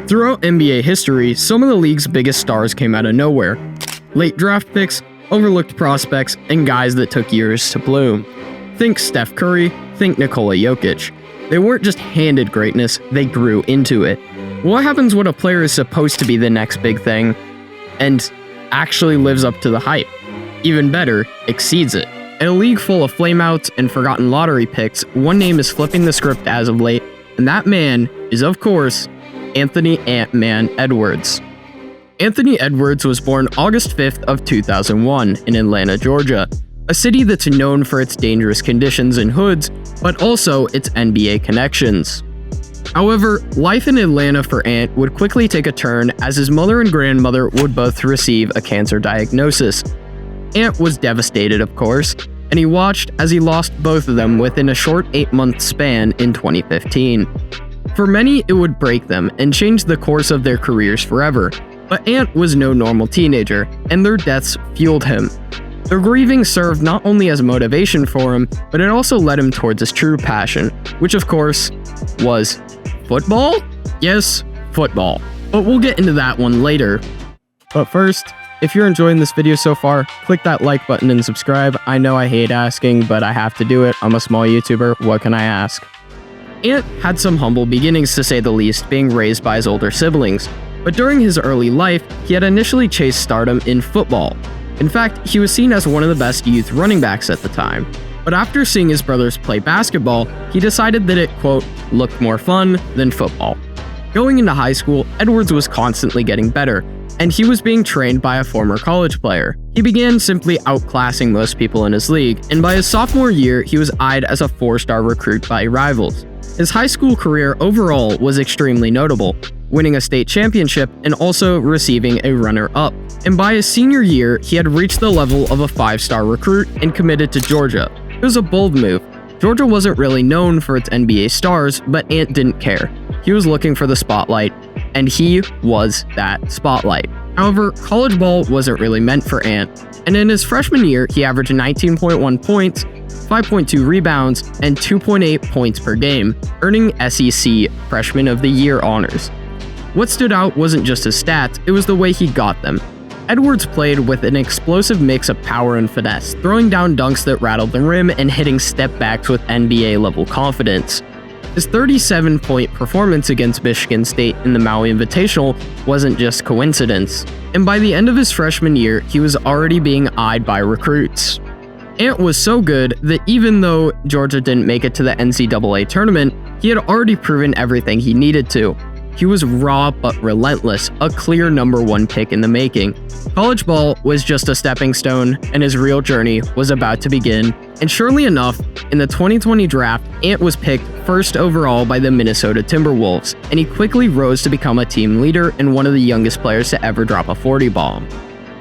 Throughout NBA history, some of the league's biggest stars came out of nowhere. Late draft picks, overlooked prospects, and guys that took years to bloom. Think Steph Curry, think Nikola Jokic. They weren't just handed greatness, they grew into it. What happens when a player is supposed to be the next big thing and actually lives up to the hype? Even better, exceeds it. In a league full of flameouts and forgotten lottery picks, one name is flipping the script as of late, and that man is, of course, Anthony Ant-Man Edwards. Anthony Edwards was born August 5th of 2001 in Atlanta, Georgia, a city that's known for its dangerous conditions and hoods, but also its NBA connections. However, life in Atlanta for Ant would quickly take a turn as his mother and grandmother would both receive a cancer diagnosis. Ant was devastated, of course, and he watched as he lost both of them within a short 8-month span in 2015. For many, it would break them and change the course of their careers forever, but Ant was no normal teenager, and their deaths fueled him. Their grieving served not only as motivation for him, but it also led him towards his true passion, which of course was football? Yes, football. But we'll get into that one later. But first, if you're enjoying this video so far, click that like button and subscribe. I know I hate asking, but I have to do it. I'm a small YouTuber, what can I ask? Ant had some humble beginnings to say the least, being raised by his older siblings. But during his early life, he had initially chased stardom in football. In fact, he was seen as one of the best youth running backs at the time. But after seeing his brothers play basketball, he decided that it, quote, looked more fun than football. Going into high school, Edwards was constantly getting better, and he was being trained by a former college player. He began simply outclassing most people in his league, and by his sophomore year, he was eyed as a 4-star recruit by rivals. His high school career overall was extremely notable, winning a state championship and also receiving a runner-up. And by his senior year, he had reached the level of a 5-star recruit and committed to Georgia. It was a bold move. Georgia wasn't really known for its NBA stars, but Ant didn't care. He was looking for the spotlight, and he was that spotlight. However, college ball wasn't really meant for Ant, and in his freshman year, he averaged 19.1 points, 5.2 rebounds, and 2.8 points per game, earning SEC Freshman of the Year honors. What stood out wasn't just his stats, it was the way he got them. Edwards played with an explosive mix of power and finesse, throwing down dunks that rattled the rim and hitting step-backs with NBA-level confidence. His 37-point performance against Michigan State in the Maui Invitational wasn't just coincidence, and by the end of his freshman year, he was already being eyed by recruits. Ant was so good that even though Georgia didn't make it to the NCAA tournament, he had already proven everything he needed to. He was raw but relentless, a clear #1 pick in the making. College ball was just a stepping stone, and his real journey was about to begin. And surely enough, in the 2020 draft, Ant was picked first overall by the Minnesota Timberwolves, and he quickly rose to become a team leader and one of the youngest players to ever drop a 40 bomb.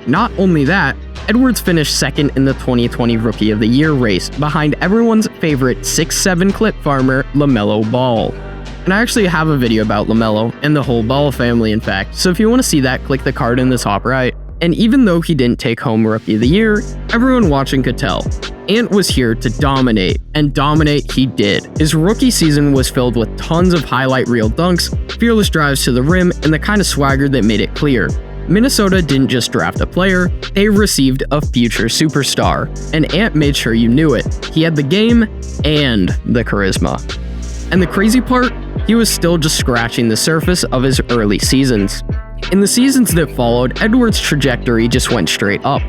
Not only that, Edwards finished second in the 2020 Rookie of the Year race, behind everyone's favorite 6'7" clip farmer, LaMelo Ball. And I actually have a video about LaMelo and the whole Ball family, in fact, so if you want to see that, click the card in the top right. And even though he didn't take home Rookie of the Year, everyone watching could tell. Ant was here to dominate, and dominate he did. His rookie season was filled with tons of highlight reel dunks, fearless drives to the rim, and the kind of swagger that made it clear. Minnesota didn't just draft a player, they received a future superstar. And Ant made sure you knew it. He had the game and the charisma. And the crazy part? He was still just scratching the surface of his early seasons. In the seasons that followed, Edwards' trajectory just went straight up.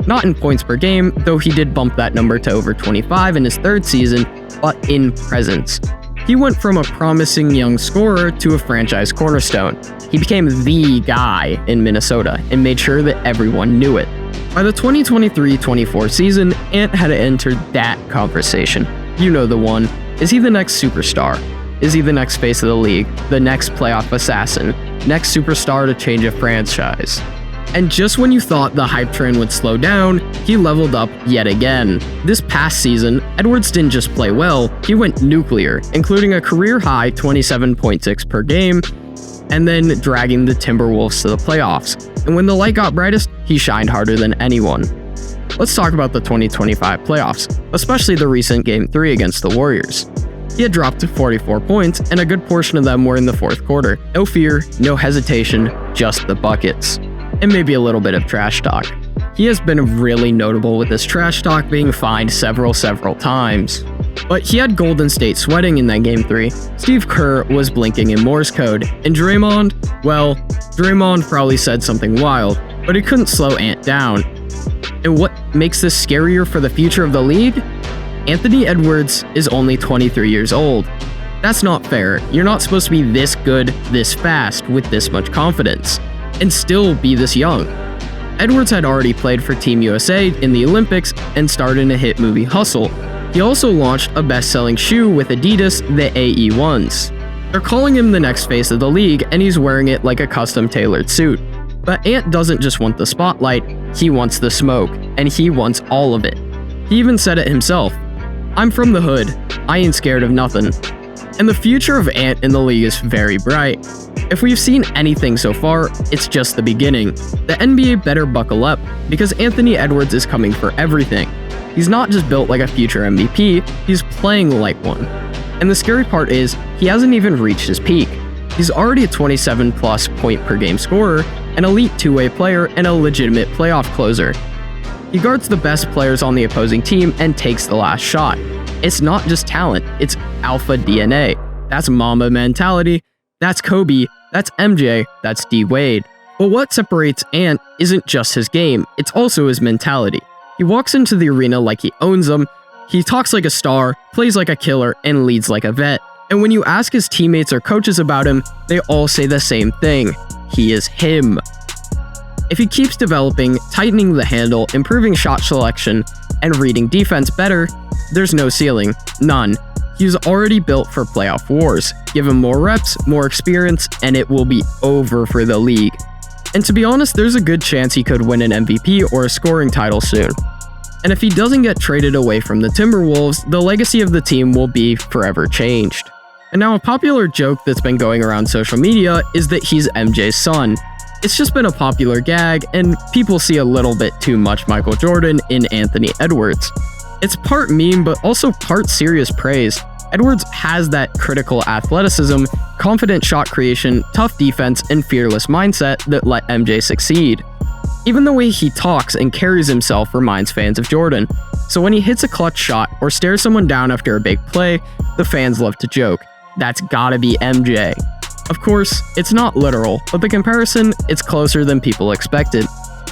Not in points per game, though he did bump that number to over 25 in his third season, but in presence. He went from a promising young scorer to a franchise cornerstone. He became the guy in Minnesota and made sure that everyone knew it. By the 2023-24 season, Ant had entered that conversation. You know the one. Is he the next superstar? Is he the next face of the league? The next playoff assassin? Next superstar to change a franchise? And just when you thought the hype train would slow down, he leveled up yet again. This past season, Edwards didn't just play well, he went nuclear, including a career-high 27.6 per game, and then dragging the Timberwolves to the playoffs. And when the light got brightest, he shined harder than anyone. Let's talk about the 2025 playoffs, especially the recent Game 3 against the Warriors. he had dropped to 44 points, and a good portion of them were in the fourth quarter. No fear, no hesitation, just the buckets. And maybe a little bit of trash talk. He has been really notable with this trash talk being fined several times. But he had Golden State sweating in that Game 3, Steve Kerr was blinking in Morse code, and Draymond, well, Draymond probably said something wild, but he couldn't slow Ant down. And what makes this scarier for the future of the league? Anthony Edwards is only 23 years old. That's not fair. You're not supposed to be this good, this fast, with this much confidence, and still be this young. Edwards had already played for Team USA in the Olympics and starred in a hit movie Hustle. He also launched a best-selling shoe with Adidas, the AE1s. They're calling him the next face of the league, and he's wearing it like a custom-tailored suit. But Ant doesn't just want the spotlight, he wants the smoke, and he wants all of it. He even said it himself. "I'm from the hood, I ain't scared of nothing." And the future of Ant in the league is very bright. If we've seen anything so far, it's just the beginning. The NBA better buckle up, because Anthony Edwards is coming for everything. He's not just built like a future MVP, he's playing like one. And the scary part is, he hasn't even reached his peak. He's already a 27+ point per game scorer, an elite two-way player, and a legitimate playoff closer. He guards the best players on the opposing team and takes the last shot. It's not just talent, it's alpha DNA. That's Mamba mentality, that's Kobe, that's MJ, that's D Wade. But what separates Ant isn't just his game, it's also his mentality. He walks into the arena like he owns them, he talks like a star, plays like a killer, and leads like a vet. And when you ask his teammates or coaches about him, they all say the same thing. He is him. If he keeps developing, tightening the handle, improving shot selection, and reading defense better, there's no ceiling. None. He's already built for playoff wars. Give him more reps, more experience, and it will be over for the league. And to be honest, there's a good chance he could win an MVP or a scoring title soon. And if he doesn't get traded away from the Timberwolves, the legacy of the team will be forever changed. And now a popular joke that's been going around social media is that he's MJ's son. It's just been a popular gag, and people see a little bit too much Michael Jordan in Anthony Edwards. It's part meme, but also part serious praise. Edwards has that critical athleticism, confident shot creation, tough defense, and fearless mindset that let MJ succeed. Even the way he talks and carries himself reminds fans of Jordan. So when he hits a clutch shot or stares someone down after a big play, the fans love to joke. That's gotta be MJ. Of course, it's not literal, but the comparison, it's closer than people expected.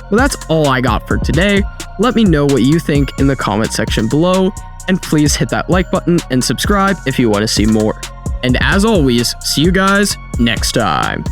Well, that's all I got for today. Let me know what you think in the comment section below, and please hit that like button and subscribe if you want to see more. And as always, see you guys next time.